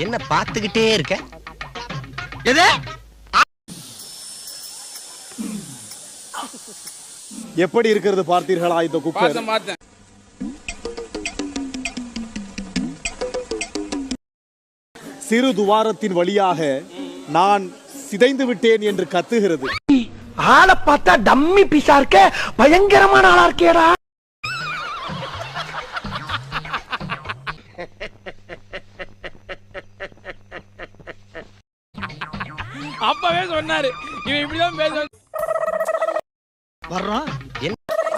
என்ன பார்த்துக்கிட்டே இருக்க? எது? எப்படி இருக்கிறது பார்த்தீர்களா இந்த குக்கர்? பார்த்தேன். சிறு துவாரத்தின் வழியாக நான் சிதைந்து விட்டேன் என்று கத்துகிறது. ஆளை பார்த்தா டம்மி பீஸா இருக்க, பயங்கரமான ஆளா இருக்கேடா. அப்பவே சொன்னாரு இவன் இப்படிதான் பேசுவான். வர்றோம்.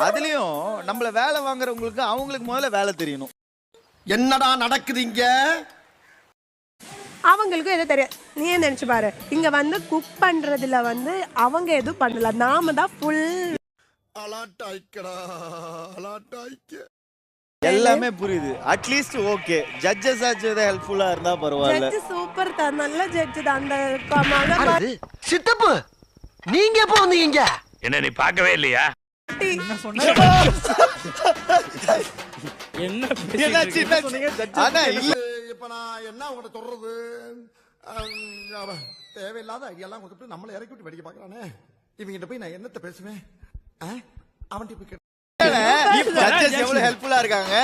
அதுலயும் நம்மள வேலை வாங்குறவங்களுக்கு அவங்களுக்கு முதல்ல வேலை தெரியணும். என்னடா நடக்குது இங்க? அவங்களுக்கும் எதுவும் தெரியாது. நீ ஏன் நினைச்சு பாரு, இங்க வந்து குக் பண்றதுல வந்து அவங்க எதுவும் பண்ணல, நாம தான் ஃபுல் எல்லாமே புரியுது. அட்லீஸ்ட் ஓகே, ஜட்ஜஸ் ஆச்சு ஹெல்ப்ஃபுல்லா இருந்தா பரவாயில்ல. ஜட்ஜ் சூப்பர் தான், நல்ல ஜட்ஜ் தான். அந்த சித்தப்பு நீங்க எப்போ வந்தீங்க? என்ன நீ பார்க்கவே இல்லையா? ஆனா இல்ல, இப்ப நான் என்ன உங்கள்ட்ட சொல்றது, தேவையில்லாத ஐடியாலாம் கொடுத்துட்டு நம்மளை இறக்கி விட்டு வெடிக்க பாக்குறானே, இவங்கிட்ட போய் நான் என்னத்த பேசுவேன்? அவன்கிட்ட போய் ஜட்ஜஸ் எவ்வளவு ஹெல்ப்ஃபுல்லா இருக்காங்க.